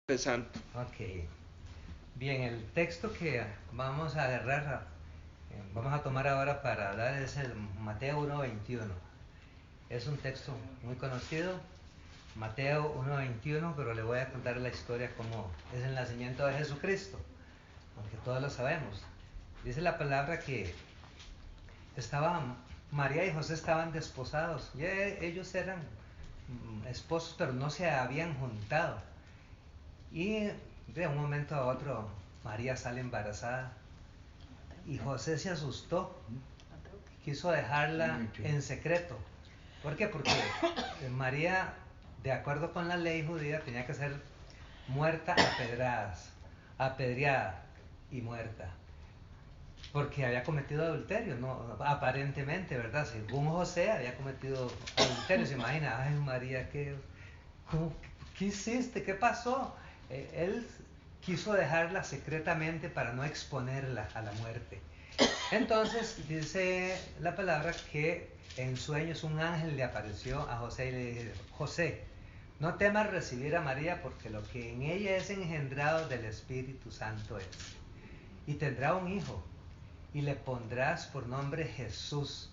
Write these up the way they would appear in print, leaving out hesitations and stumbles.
Empezando. Ok, bien, el texto que vamos a agarrar, vamos a tomar ahora para hablar es el Mateo 1:21. Es un texto muy conocido, Mateo 1:21, pero le voy a contar la historia como es el nacimiento de Jesucristo, aunque todos lo sabemos. Dice la palabra que estaban, María y José estaban desposados, y ellos eran esposos, pero no se habían juntado. Y de un momento a otro María sale embarazada y José se asustó, quiso dejarla en secreto. ¿Por qué? Porque María, de acuerdo con la ley judía, tenía que ser muerta a pedradas, apedreada y muerta, porque había cometido adulterio, no, aparentemente, ¿verdad? Según José había cometido adulterio. Se imagina, ay María, ¿cómo- ¿qué hiciste? ¿Qué pasó? Él quiso dejarla secretamente para no exponerla a la muerte. Entonces dice la palabra que en sueños un ángel le apareció a José y le dijo: José, no temas recibir a María, porque lo que en ella es engendrado del Espíritu Santo es. Y tendrá un hijo, y le pondrás por nombre Jesús,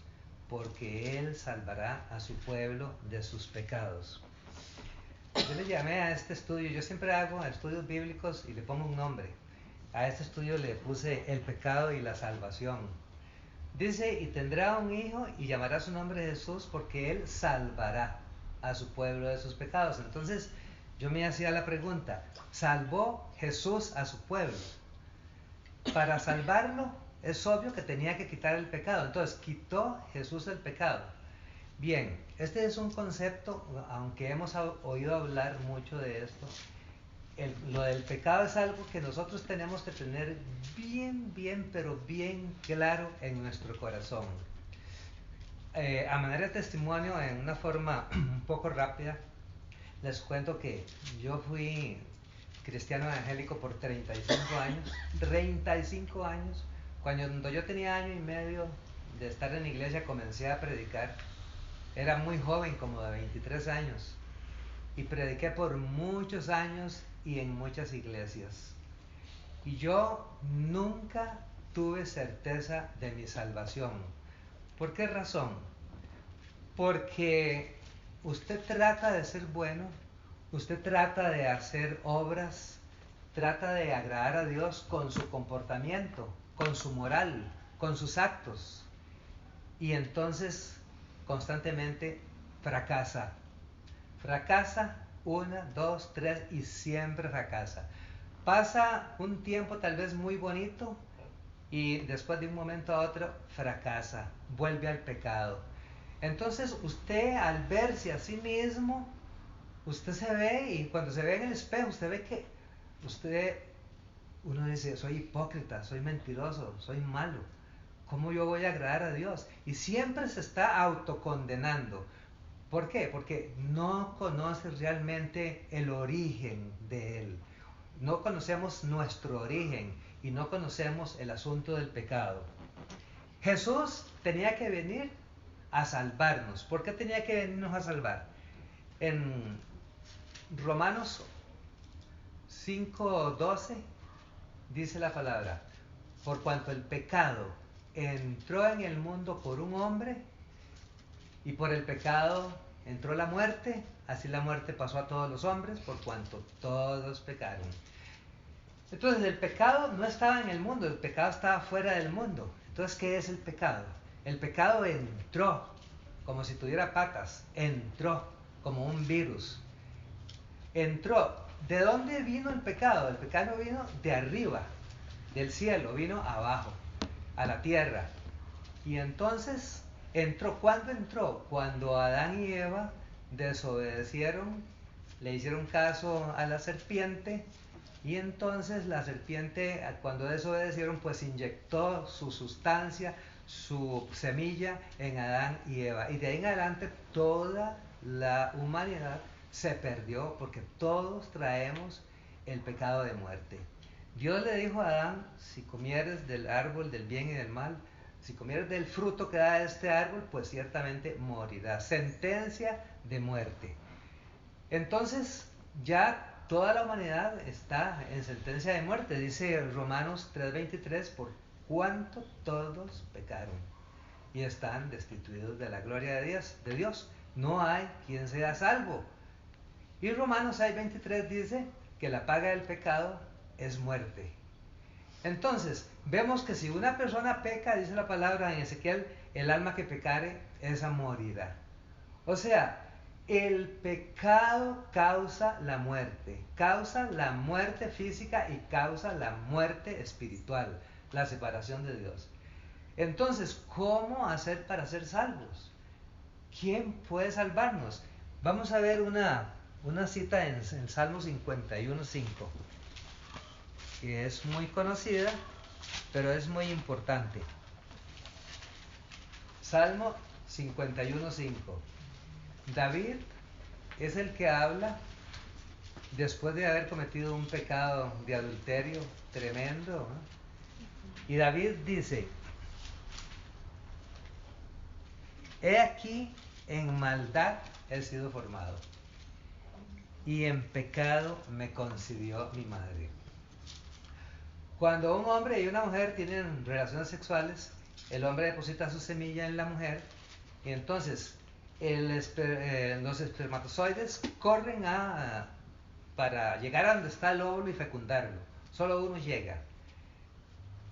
porque él salvará a su pueblo de sus pecados. Yo le llamé a este estudio, yo siempre hago estudios bíblicos y le pongo un nombre. A este estudio le puse el pecado y la salvación. Dice: y tendrá un hijo y llamará su nombre Jesús, porque él salvará a su pueblo de sus pecados. Entonces yo me hacía la pregunta: ¿salvó Jesús a su pueblo? Para salvarlo es obvio que tenía que quitar el pecado. Entonces quitó Jesús el pecado. Bien, este es un concepto, aunque hemos oído hablar mucho de esto. Lo del pecado es algo que nosotros tenemos que tener bien, pero bien claro en nuestro corazón. A manera de testimonio, en una forma un poco rápida, les cuento que yo fui cristiano evangélico por 35 años. 35 años. Cuando yo tenía año y medio de estar en la iglesia, comencé a predicar. Era muy joven, como de 23 años. Y prediqué por muchos años y en muchas iglesias. Y yo nunca tuve certeza de mi salvación. ¿Por qué razón? Porque usted trata de ser bueno, usted trata de hacer obras, trata de agradar a Dios con su comportamiento, con su moral, con sus actos. Y entonces constantemente fracasa. Fracasa una, dos, tres y siempre fracasa. Pasa un tiempo tal vez muy bonito y después de un momento a otro fracasa, vuelve al pecado. Entonces usted, al verse a sí mismo, usted se ve, y cuando se ve en el espejo usted ve que usted, uno dice: soy hipócrita, soy mentiroso, soy malo. ¿Cómo yo voy a agradar a Dios? Y siempre se está autocondenando. ¿Por qué? Porque no conoce realmente el origen de Él. No conocemos nuestro origen y no conocemos el asunto del pecado. Jesús tenía que venir a salvarnos. ¿Por qué tenía que venirnos a salvar? En Romanos 5:12 dice la palabra: por cuanto el pecado entró en el mundo por un hombre, y por el pecado entró la muerte, así la muerte pasó a todos los hombres, por cuanto todos pecaron. Entonces el pecado no estaba en el mundo, el pecado estaba fuera del mundo. Entonces, ¿qué es el pecado? El pecado entró como si tuviera patas, entró como un virus. Entró. ¿De dónde vino el pecado? El pecado vino de arriba, del cielo, vino abajo, a la tierra. Y entonces entró. ¿Cuándo entró? Cuando Adán y Eva desobedecieron, le hicieron caso a la serpiente, y entonces la serpiente, cuando desobedecieron, pues inyectó su sustancia, su semilla en Adán y Eva. Y de ahí en adelante toda la humanidad se perdió, porque todos traemos el pecado de muerte. Dios le dijo a Adán: si comieres del árbol del bien y del mal, si comieres del fruto que da este árbol, pues ciertamente morirás. Sentencia de muerte. Entonces ya toda la humanidad está en sentencia de muerte. Dice Romanos 3:23, por cuanto todos pecaron y están destituidos de la gloria de Dios. No hay quien sea salvo. Y Romanos 6:23 dice que la paga del pecado es muerte. Entonces, vemos que si una persona peca, dice la palabra en Ezequiel, el alma que pecare, esa morirá. O sea, el pecado causa la muerte física y causa la muerte espiritual, la separación de Dios. Entonces, ¿cómo hacer para ser salvos? ¿Quién puede salvarnos? Vamos a ver una cita en Salmo 51:5, que es muy conocida, pero es muy importante. Salmo 51:5. David es el que habla después de haber cometido un pecado de adulterio tremendo, ¿no? Y David dice: he aquí, en maldad he sido formado, y en pecado me concibió mi madre. Cuando un hombre y una mujer tienen relaciones sexuales, el hombre deposita su semilla en la mujer, y entonces los espermatozoides corren para llegar a donde está el óvulo y fecundarlo. Solo uno llega.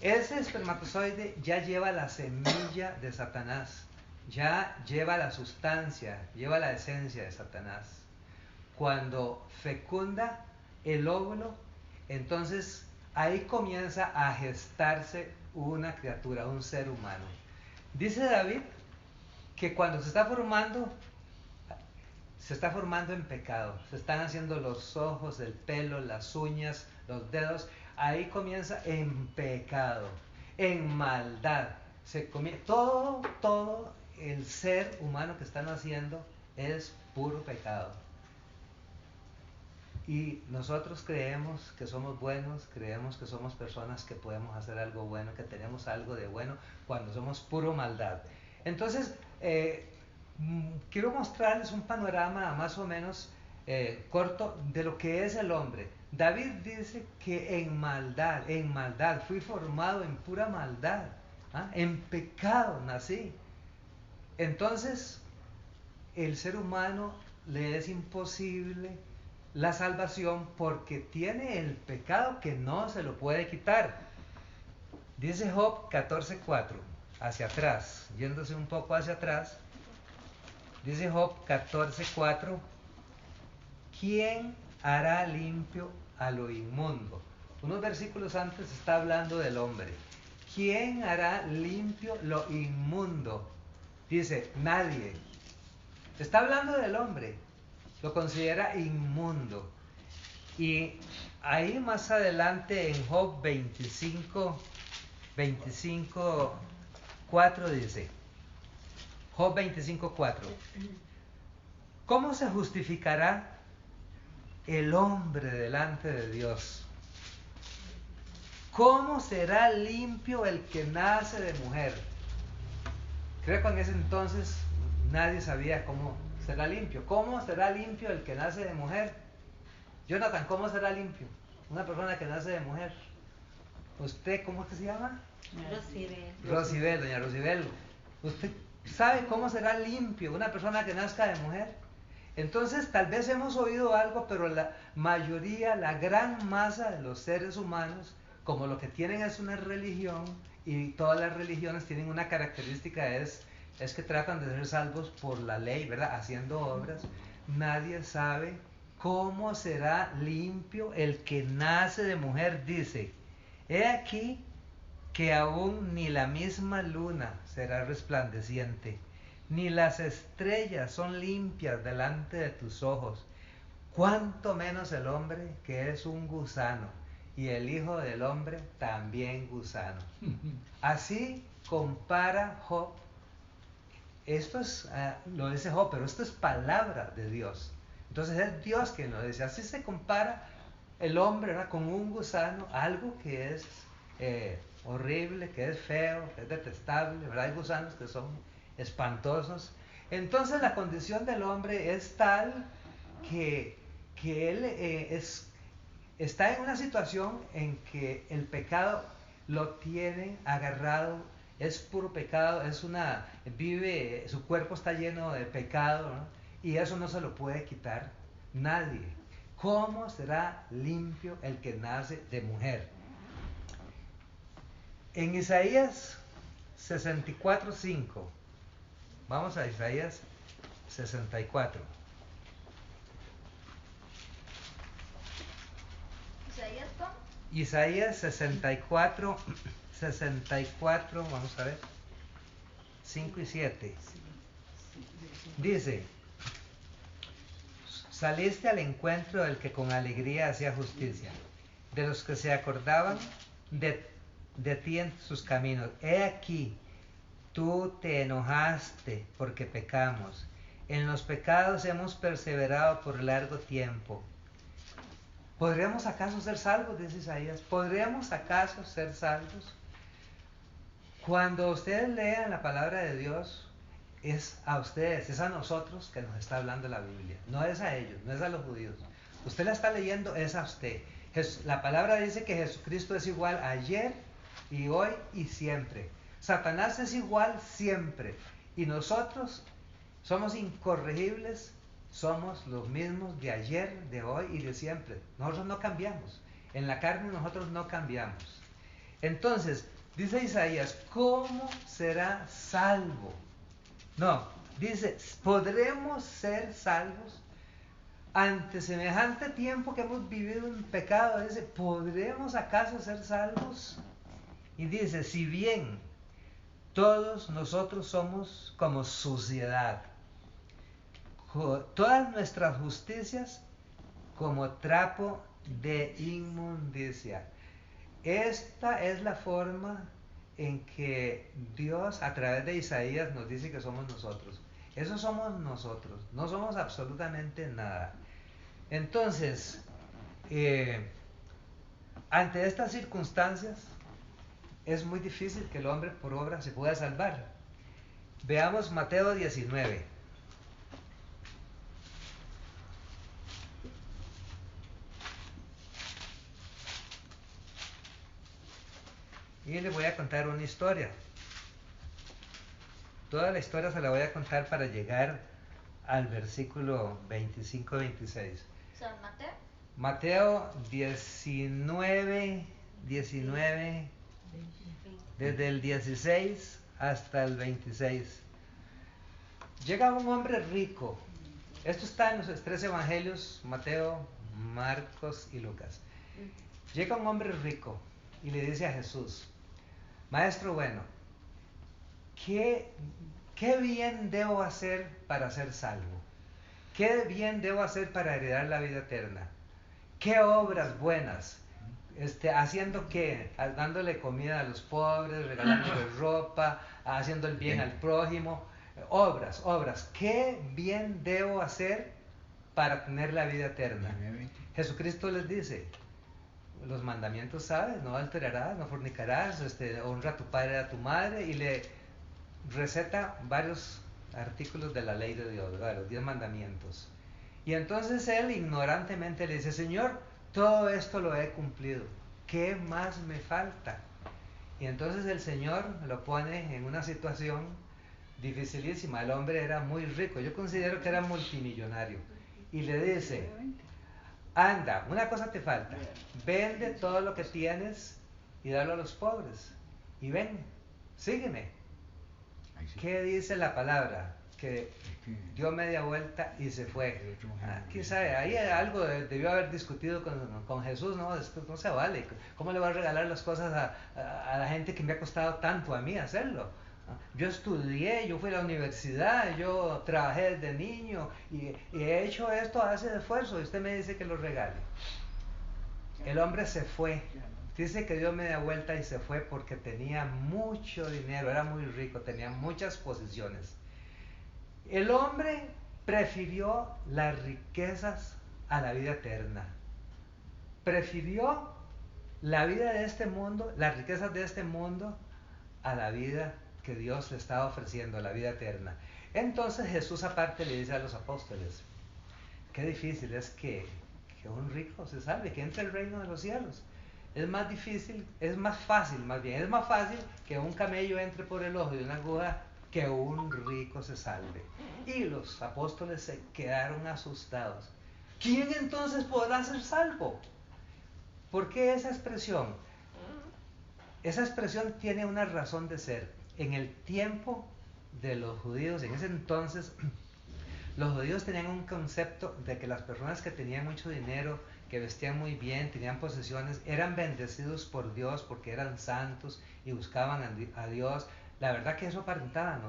Ese espermatozoide ya lleva la semilla de Satanás, ya lleva la sustancia, lleva la esencia de Satanás. Cuando fecunda el óvulo, entonces ahí comienza a gestarse una criatura, un ser humano. Dice David que cuando se está formando en pecado, se están haciendo los ojos, el pelo, las uñas, los dedos, ahí comienza en pecado, en maldad. Todo el ser humano que están haciendo es puro pecado. Y nosotros creemos que somos buenos, creemos que somos personas que podemos hacer algo bueno, que tenemos algo de bueno, cuando somos puro maldad. Entonces, quiero mostrarles un panorama más o menos corto de lo que es el hombre. David dice que en maldad, fui formado en pura maldad, en pecado nací. Entonces, el ser humano le es imposible la salvación porque tiene el pecado que no se lo puede quitar. Dice Job 14:4, hacia atrás, yéndose un poco hacia atrás, dice Job 14:4, ¿quién hará limpio a lo inmundo? Unos versículos antes está hablando del hombre. ¿Quién hará limpio lo inmundo? Dice, nadie. Está hablando del hombre. Lo considera inmundo. Y ahí más adelante en Job 25:4 dice, Job 25:4, ¿cómo se justificará el hombre delante de Dios? ¿Cómo será limpio el que nace de mujer? Creo que en ese entonces nadie sabía cómo será limpio. ¿Cómo será limpio el que nace de mujer? Jonathan, ¿cómo será limpio una persona que nace de mujer? ¿Usted cómo es que se llama? Rosibel, doña Rosibel. ¿Usted sabe cómo será limpio una persona que nazca de mujer? Entonces tal vez hemos oído algo, pero la mayoría, la gran masa de los seres humanos, como lo que tienen es una religión, y todas las religiones tienen una característica, es que tratan de ser salvos por la ley, ¿verdad? Haciendo obras. Nadie sabe cómo será limpio el que nace de mujer. Dice, he aquí que aún ni la misma luna será resplandeciente, ni las estrellas son limpias delante de tus ojos, cuánto menos el hombre que es un gusano, y el hijo del hombre también gusano. Así compara Job. Esto es, lo dice Job, pero esto es palabra de Dios. Entonces es Dios quien lo dice. Así se compara el hombre, ¿verdad?, con un gusano, algo que es horrible, que es feo, que es detestable, ¿verdad? Hay gusanos que son espantosos. Entonces la condición del hombre es tal que que él está en una situación en que el pecado lo tiene agarrado, es puro pecado, su cuerpo está lleno de pecado, ¿no? Y eso no se lo puede quitar nadie. ¿Cómo será limpio el que nace de mujer? En Isaías 64:5, vamos a Isaías 64. ¿Isaías cómo? Isaías 64, vamos a ver, 5 y 7. Dice: saliste al encuentro del que con alegría hacía justicia, de los que se acordaban de ti en sus caminos. He aquí, tú te enojaste porque pecamos. En los pecados hemos perseverado por largo tiempo. ¿Podríamos acaso ser salvos? Dice Isaías. ¿Podríamos acaso ser salvos? Cuando ustedes lean la palabra de Dios, es a ustedes, es a nosotros que nos está hablando la Biblia. No es a ellos, no es a los judíos. Usted la está leyendo, es a usted. La palabra dice que Jesucristo es igual ayer y hoy y siempre. Satanás es igual siempre. Y nosotros somos incorregibles, somos los mismos de ayer, de hoy y de siempre. Nosotros no cambiamos. En la carne nosotros no cambiamos. Entonces, dice Isaías, ¿cómo será salvo? No, dice, ¿podremos ser salvos? Ante semejante tiempo que hemos vivido en pecado, dice, ¿podremos acaso ser salvos? Y dice, si bien todos nosotros somos como suciedad, todas nuestras justicias como trapo de inmundicia. Esta es la forma en que Dios a través de Isaías nos dice que somos nosotros. Eso somos nosotros, no somos absolutamente nada. Entonces, ante estas circunstancias, es muy difícil que el hombre por obra se pueda salvar. Veamos Mateo 19. Y les voy a contar una historia. Toda la historia se la voy a contar para llegar al versículo 25-26. ¿San Mateo? Mateo 19, desde el 16 hasta el 26. Llega un hombre rico. Esto está en los 3 evangelios, Mateo, Marcos y Lucas. Llega un hombre rico y le dice a Jesús: Maestro bueno, ¿qué bien debo hacer para ser salvo? ¿Qué bien debo hacer para heredar la vida eterna? ¿Qué obras buenas? ¿Haciendo qué? Dándole comida a los pobres, regalándole ropa, haciendo el bien al prójimo. Obras. ¿Qué bien debo hacer para tener la vida eterna? Jesucristo les dice: los mandamientos sabes, no adulterarás, no fornicarás, honra a tu padre y a tu madre, y le receta varios artículos de la ley de Dios, ¿verdad? Los 10 mandamientos. Y entonces él ignorantemente le dice: Señor, todo esto lo he cumplido, ¿qué más me falta? Y entonces el Señor lo pone en una situación dificilísima. El hombre era muy rico, yo considero que era multimillonario, y le dice: anda, una cosa te falta, vende todo lo que tienes y dalo a los pobres, y ven, sígueme. ¿Qué dice la palabra? Que dio media vuelta y se fue. ¿Quién sabe? Ahí algo debió haber discutido con Jesús, ¿no? Esto no se vale. ¿Cómo le voy a regalar las cosas a la gente que me ha costado tanto a mí hacerlo? Yo estudié, yo fui a la universidad, yo trabajé desde niño y he hecho esto a ese esfuerzo, y usted me dice que lo regale. El hombre se fue. Dice que dio media vuelta y se fue porque tenía mucho dinero, era muy rico, tenía muchas posesiones. El hombre prefirió las riquezas a la vida eterna. Prefirió la vida de este mundo, las riquezas de este mundo, a la vida que Dios le estaba ofreciendo, la vida eterna. Entonces Jesús aparte le dice a los apóstoles: qué difícil es que que un rico se salve, que entre al reino de los cielos. Es más difícil, es más fácil que un camello entre por el ojo de una aguja que un rico se salve. Y los apóstoles se quedaron asustados. ¿Quién entonces podrá ser salvo? ¿Por qué esa expresión? Esa expresión tiene una razón de ser. En el tiempo de los judíos, en ese entonces, los judíos tenían un concepto de que las personas que tenían mucho dinero, que vestían muy bien, tenían posesiones, eran bendecidos por Dios porque eran santos y buscaban a Dios. La verdad que eso aparentaban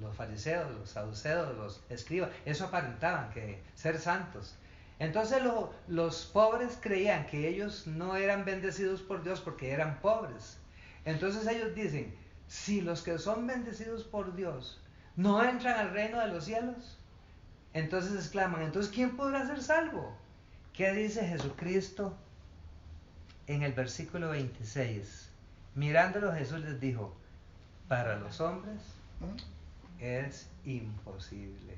los fariseos, los saduceos, los escribas, eso aparentaban, que ser santos. Entonces los pobres creían que ellos no eran bendecidos por Dios porque eran pobres. Entonces ellos dicen, si los que son bendecidos por Dios no entran al reino de los cielos, entonces exclaman, entonces ¿quién podrá ser salvo? ¿Qué dice Jesucristo en el versículo 26? Mirándolo Jesús les dijo, para los hombres es imposible.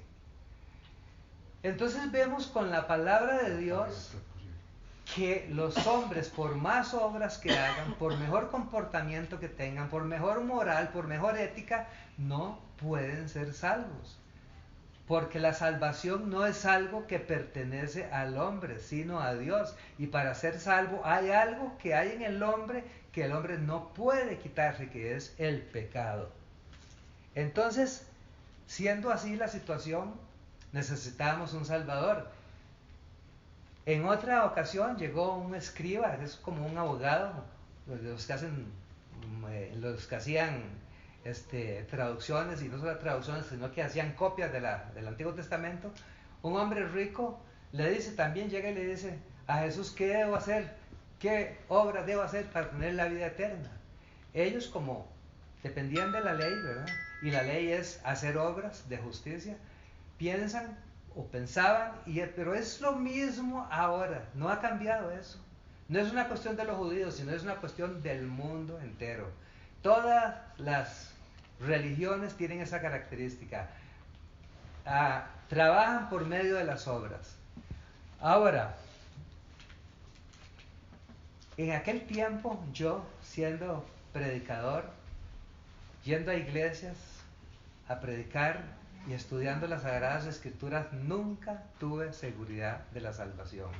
Entonces vemos con la palabra de Dios que los hombres, por más obras que hagan, por mejor comportamiento que tengan, por mejor moral, por mejor ética, no pueden ser salvos. Porque la salvación no es algo que pertenece al hombre, sino a Dios. Y para ser salvo hay algo que hay en el hombre que el hombre no puede quitarse, que es el pecado. Entonces, siendo así la situación, necesitamos un Salvador. En otra ocasión llegó un escriba, es como un abogado, los que hacían traducciones, y no solo traducciones, sino que hacían copias del Antiguo Testamento. Un hombre rico le dice, también llega y le dice a Jesús, ¿qué debo hacer? ¿Qué obra debo hacer para tener la vida eterna? Ellos, como dependían de la ley, ¿verdad? Y la ley es hacer obras de justicia, piensan o pensaban, pero es lo mismo ahora, no ha cambiado eso. No es una cuestión de los judíos, sino es una cuestión del mundo entero. Todas las religiones tienen esa característica. Trabajan por medio de las obras. Ahora, en aquel tiempo, yo siendo predicador, yendo a iglesias a predicar y estudiando las Sagradas Escrituras, nunca tuve seguridad de la salvación.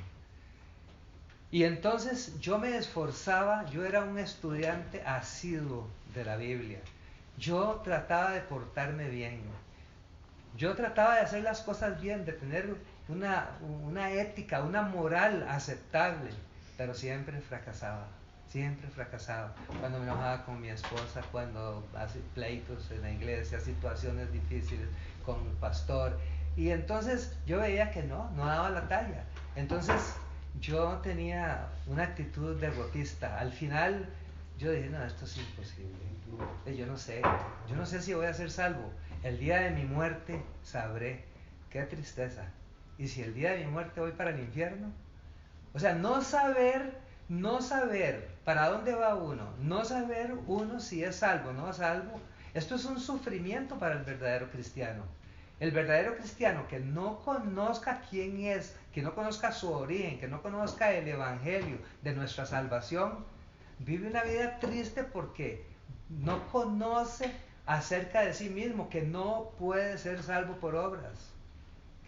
Y entonces yo me esforzaba, yo era un estudiante asiduo de la Biblia. Yo trataba de portarme bien. Yo trataba de hacer las cosas bien, de tener una ética, una moral aceptable, pero siempre fracasaba. Siempre fracasaba. Cuando me enojaba con mi esposa, cuando hacía pleitos en la iglesia, situaciones difíciles con el pastor. Y entonces yo veía que no daba la talla. Entonces yo tenía una actitud derrotista. Al final yo dije, no, esto es imposible. Yo no sé si voy a ser salvo. El día de mi muerte sabré. Qué tristeza. ¿Y si el día de mi muerte voy para el infierno? O sea, no saber para dónde va uno, no saber uno si es salvo o no es salvo, esto es un sufrimiento para el verdadero cristiano. El verdadero cristiano que no conozca quién es, que no conozca su origen, que no conozca el evangelio de nuestra salvación, vive una vida triste porque no conoce acerca de sí mismo, que no puede ser salvo por obras,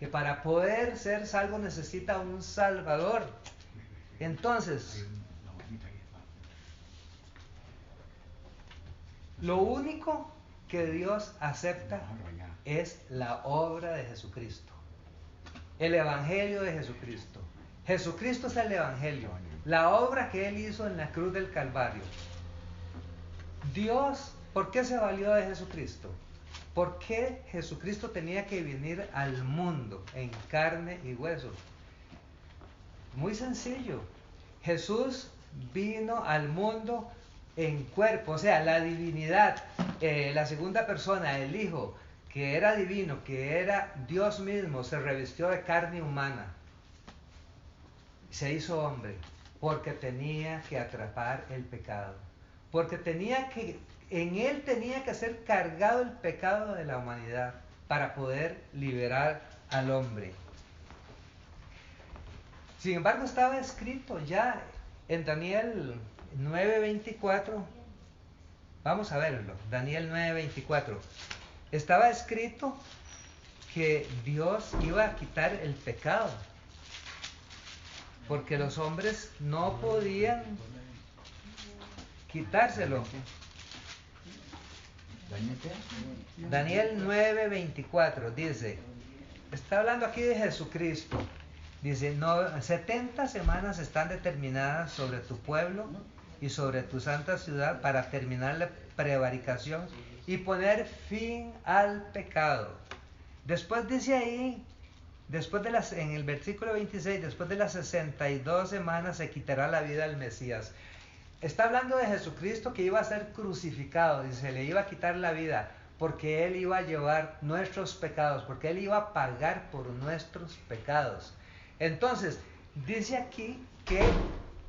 que para poder ser salvo necesita un Salvador. Entonces, lo único que Dios acepta es la obra de Jesucristo, el Evangelio de Jesucristo. Jesucristo es el Evangelio, la obra que Él hizo en la cruz del Calvario. Dios, ¿por qué se valió de Jesucristo? ¿Por qué Jesucristo tenía que venir al mundo en carne y hueso? Muy sencillo. Jesús vino al mundo en cuerpo, o sea, la divinidad, la segunda persona, el Hijo, que era divino, que era Dios mismo, se revistió de carne humana, se hizo hombre, porque tenía que atrapar el pecado, porque en Él tenía que ser cargado el pecado de la humanidad para poder liberar al hombre. Sin embargo, estaba escrito ya en Daniel 9:24. Vamos a verlo, Daniel 9:24. Estaba escrito que Dios iba a quitar el pecado, porque los hombres no podían quitárselo. Daniel 9:24 dice, está hablando aquí de Jesucristo. Dice, 70 semanas están determinadas sobre tu pueblo y sobre tu santa ciudad para terminar la prevaricación y poner fin al pecado. Después dice ahí, en el versículo 26, después de las 62 semanas se quitará la vida al Mesías. Está hablando de Jesucristo que iba a ser crucificado, dice, le iba a quitar la vida, porque Él iba a llevar nuestros pecados, porque Él iba a pagar por nuestros pecados. Entonces, dice aquí que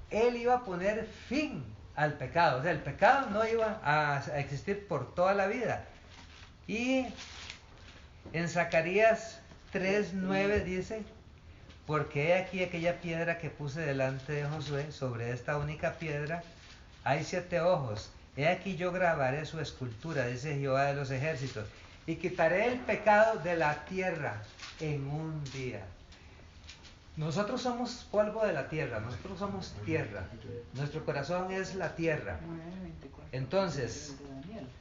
Él iba a poner fin al pecado, o sea, el pecado no iba a existir por toda la vida. Y en Zacarías 3:9 dice, porque he aquí aquella piedra que puse delante de Josué, sobre esta única piedra hay 7 ojos. He aquí yo grabaré su escultura, dice Jehová de los ejércitos, y quitaré el pecado de la tierra en un día. Nosotros somos polvo de la tierra, nosotros somos tierra, nuestro corazón es la tierra. Entonces,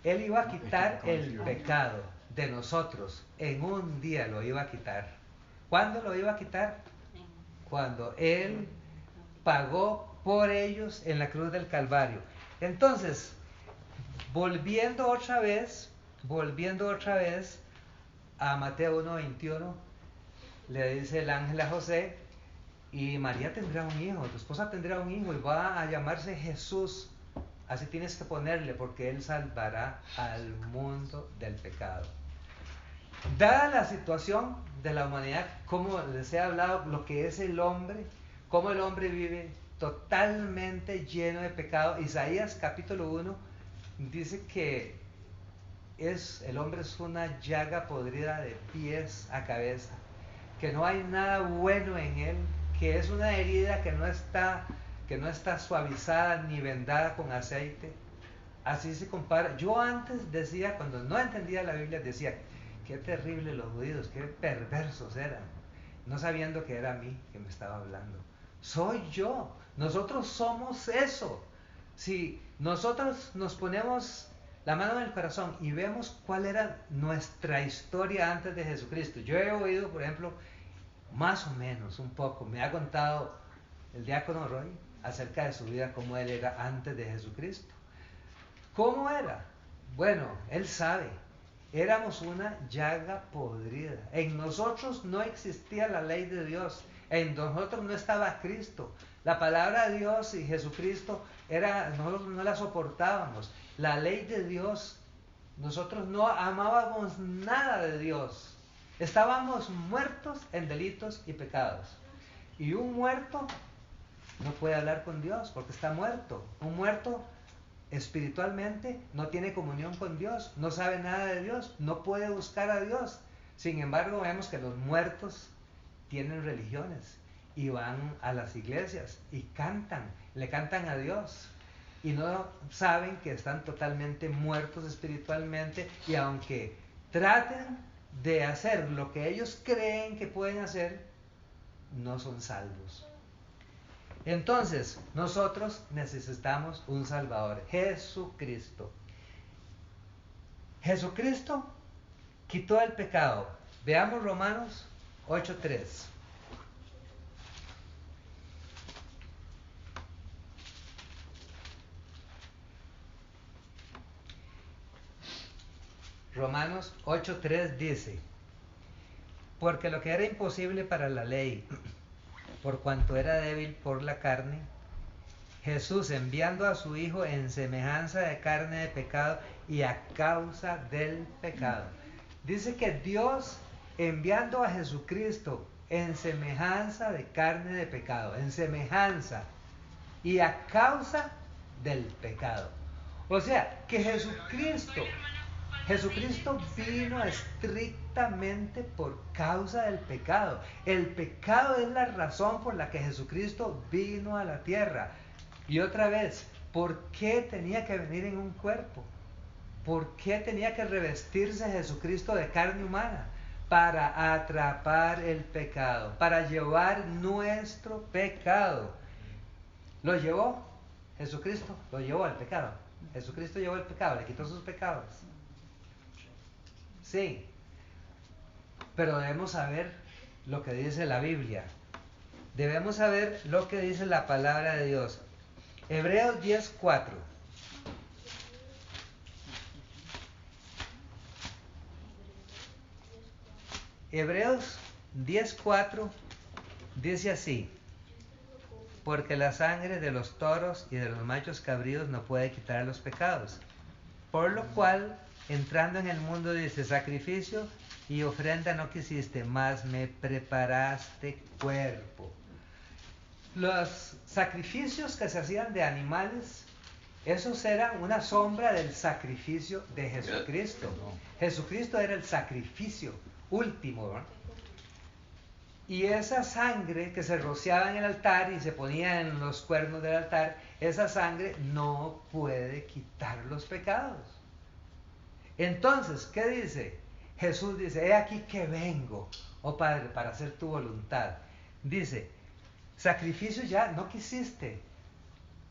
Él iba a quitar el pecado de nosotros, en un día lo iba a quitar. ¿Cuándo lo iba a quitar? Cuando Él pagó por ellos en la cruz del Calvario. Entonces, volviendo otra vez a Mateo 1:21, le dice el ángel a José, y María tendrá un hijo, tu esposa tendrá un hijo y va a llamarse Jesús. Así tienes que ponerle, porque Él salvará al mundo del pecado. Dada la situación de la humanidad, como les he hablado, lo que es el hombre, cómo el hombre vive totalmente lleno de pecado. Isaías capítulo 1 dice que el hombre es una llaga podrida de pies a cabeza, que no hay nada bueno en él, que es una herida que no está suavizada ni vendada con aceite. Así se compara. Yo antes decía, cuando no entendía la Biblia, decía, qué terrible los judíos, qué perversos eran, no sabiendo que era a mí que me estaba hablando. Soy yo, nosotros somos eso. Si nosotros nos ponemos la mano en el corazón y vemos cuál era nuestra historia antes de Jesucristo. Yo he oído, por ejemplo, más o menos, un poco, me ha contado el diácono Roy acerca de su vida, cómo él era antes de Jesucristo. ¿Cómo era? Bueno, él sabe, éramos una llaga podrida. En nosotros no existía la ley de Dios, en nosotros no estaba Cristo. La palabra de Dios y Jesucristo, nosotros no la soportábamos. La ley de Dios, nosotros no amábamos nada de Dios. Estábamos muertos en delitos y pecados. Y un muerto no puede hablar con Dios porque está muerto. Un muerto espiritualmente no tiene comunión con Dios, no sabe nada de Dios, no puede buscar a Dios. Sin embargo, vemos que los muertos tienen religiones y van a las iglesias y le cantan a Dios. Y no saben que están totalmente muertos espiritualmente, y aunque traten de hacer lo que ellos creen que pueden hacer, no son salvos. Entonces, nosotros necesitamos un Salvador, Jesucristo. Jesucristo quitó el pecado. Veamos Romanos 8:3. Romanos 8:3 dice, porque lo que era imposible para la ley, por cuanto era débil por la carne, Jesús, enviando a su Hijo en semejanza de carne de pecado y a causa del pecado. Dice que Dios, enviando a Jesucristo en semejanza de carne de pecado, en semejanza y a causa del pecado. O sea, que Jesucristo Jesucristo vino estrictamente por causa del pecado. El pecado es la razón por la que Jesucristo vino a la tierra. Y otra vez, ¿por qué tenía que venir en un cuerpo? ¿Por qué tenía que revestirse Jesucristo de carne humana? Para atrapar el pecado, para llevar nuestro pecado. ¿Lo llevó? Jesucristo lo llevó al pecado. Jesucristo llevó el pecado, le quitó sus pecados. Sí, pero debemos saber lo que dice la Biblia. Debemos saber lo que dice la palabra de Dios. Hebreos 10:4. Hebreos 10:4 dice así: porque la sangre de los toros y de los machos cabríos no puede quitar los pecados. Por lo cual, entrando en el mundo, dice: sacrificio y ofrenda no quisiste, mas me preparaste cuerpo. Los sacrificios que se hacían de animales, esos eran una sombra del sacrificio de Jesucristo. Jesucristo era el sacrificio último, ¿no? Y esa sangre que se rociaba en el altar y se ponía en los cuernos del altar, esa sangre no puede quitar los pecados. Entonces, ¿qué dice? Jesús dice: he aquí que vengo, oh Padre, para hacer tu voluntad. Dice: sacrificio ya no quisiste,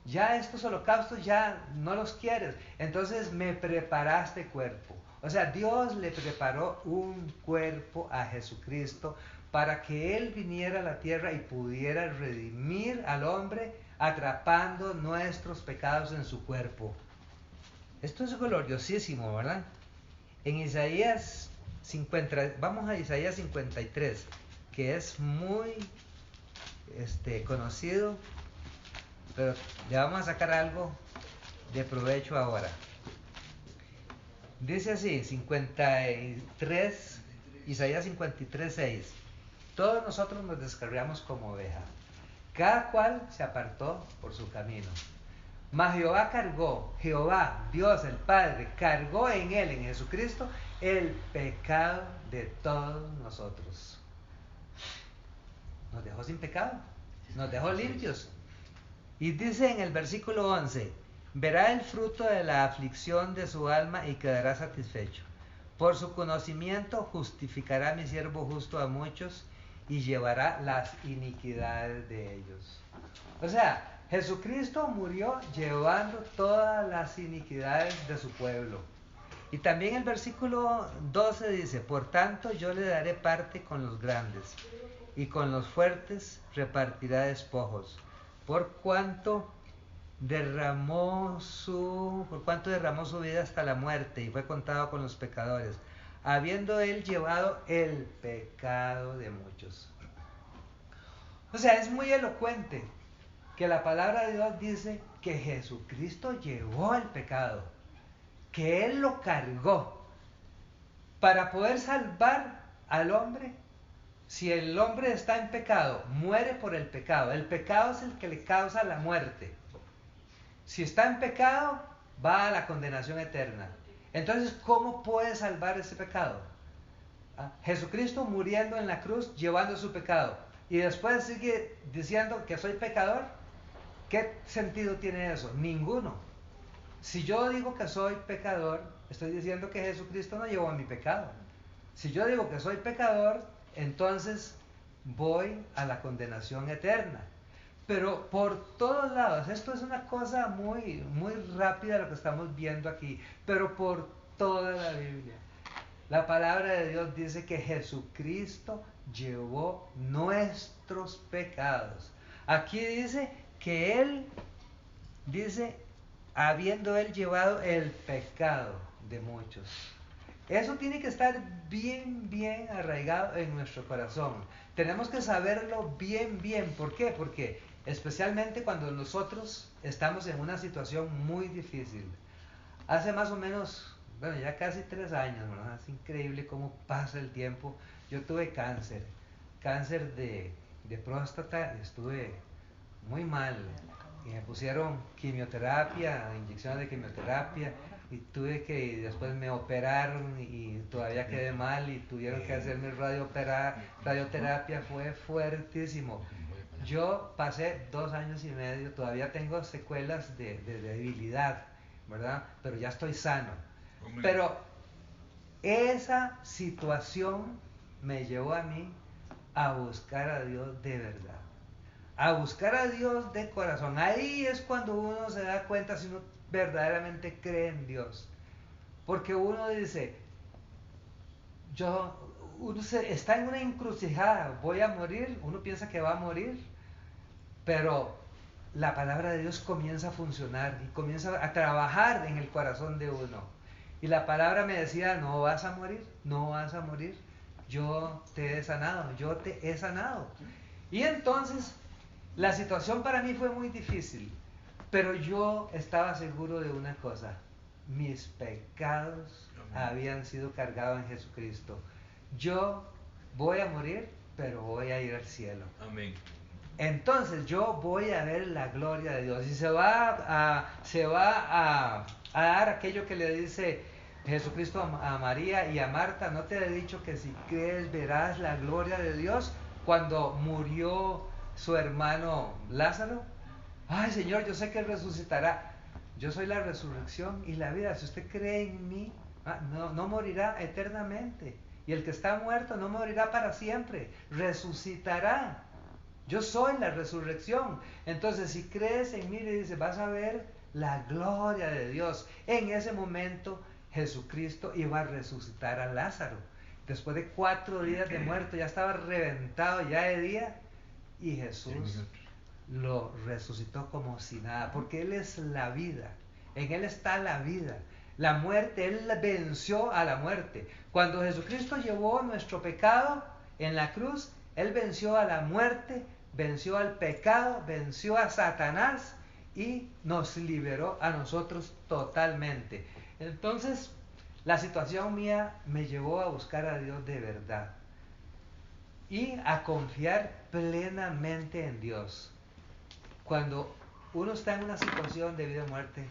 ya estos holocaustos ya no los quieres, entonces me preparaste cuerpo. O sea, Dios le preparó un cuerpo a Jesucristo para que Él viniera a la tierra y pudiera redimir al hombre atrapando nuestros pecados en su cuerpo. Esto es gloriosísimo, ¿verdad? En Isaías 50, vamos a Isaías 53, que es muy conocido, pero le vamos a sacar algo de provecho ahora. Dice así, 53, Isaías 53:6. Todos nosotros nos descarriamos como oveja, cada cual se apartó por su camino. Mas Jehová cargó, Jehová, Dios el Padre, cargó en Él, en Jesucristo, el pecado de todos nosotros. Nos dejó sin pecado, nos dejó limpios. Y dice en el versículo 11: verá el fruto de la aflicción de su alma y quedará satisfecho. Por su conocimiento justificará mi siervo justo a muchos y llevará las iniquidades de ellos. O sea, Jesucristo murió llevando todas las iniquidades de su pueblo. Y también el versículo 12 dice: por tanto yo le daré parte con los grandes, y con los fuertes repartirá despojos, por cuanto derramó su vida hasta la muerte, y fue contado con los pecadores, habiendo él llevado el pecado de muchos. O sea, es muy elocuente que la palabra de Dios dice que Jesucristo llevó el pecado, que Él lo cargó para poder salvar al hombre. Si el hombre está en pecado, muere por el pecado. El pecado es el que le causa la muerte. Si está en pecado, va a la condenación eterna. Entonces, ¿cómo puede salvar ese pecado? Jesucristo muriendo en la cruz, llevando su pecado, y después sigue diciendo que soy pecador. ¿Qué sentido tiene eso? Ninguno. Si yo digo que soy pecador, estoy diciendo que Jesucristo no llevó mi pecado. Si yo digo que soy pecador, entonces voy a la condenación eterna. Pero por todos lados, esto es una cosa muy, muy rápida lo que estamos viendo aquí, pero por toda la Biblia, la palabra de Dios dice que Jesucristo llevó nuestros pecados. Aquí dice que Él, dice, habiendo Él llevado el pecado de muchos. Eso tiene que estar bien, bien arraigado en nuestro corazón. Tenemos que saberlo bien, bien. ¿Por qué? Porque especialmente cuando nosotros estamos en una situación muy difícil. Hace más o menos, bueno, ya casi 3 años, ¿verdad? Es increíble cómo pasa el tiempo. Yo tuve cáncer de próstata, estuve muy mal. y me pusieron quimioterapia, inyecciones de quimioterapia, y después me operaron y todavía quedé mal y tuvieron que hacerme radioterapia, fue fuertísimo. Yo pasé 2 años y medio, todavía tengo secuelas de debilidad, ¿verdad? Pero ya estoy sano. Pero esa situación me llevó a mí a buscar a Dios de verdad, a buscar a Dios de corazón. Ahí es cuando uno se da cuenta si uno verdaderamente cree en Dios. Porque uno dice, está en una encrucijada, voy a morir, uno piensa que va a morir, pero la palabra de Dios comienza a funcionar y comienza a trabajar en el corazón de uno. Y la palabra me decía, no vas a morir, no vas a morir, yo te he sanado, yo te he sanado. Y entonces la situación para mí fue muy difícil, pero yo estaba seguro de una cosa: mis pecados habían sido cargados en Jesucristo. Yo voy a morir, pero voy a ir al cielo. Amén. Entonces yo voy a ver la gloria de Dios y se va a dar aquello que le dice Jesucristo a María y a Marta: no te he dicho que si crees verás la gloria de Dios. Cuando murió su hermano Lázaro, ay Señor, yo sé que él resucitará. Yo soy la resurrección y la vida. Si usted cree en mí, no morirá eternamente. Y el que está muerto no morirá para siempre, resucitará. Yo soy la resurrección. Entonces, si crees en mí, le dice, vas a ver la gloria de Dios. En ese momento, Jesucristo iba a resucitar a Lázaro. Después de 4 días de muerto, ya estaba reventado ya de día. Y Jesús lo resucitó como si nada, porque Él es la vida. En Él está la vida. La muerte, Él venció a la muerte. Cuando Jesucristo llevó nuestro pecado en la cruz, Él venció a la muerte, venció al pecado, venció a Satanás y nos liberó a nosotros totalmente. Entonces, la situación mía me llevó a buscar a Dios de verdad y a confiar plenamente en Dios. Cuando uno está en una situación de vida o muerte,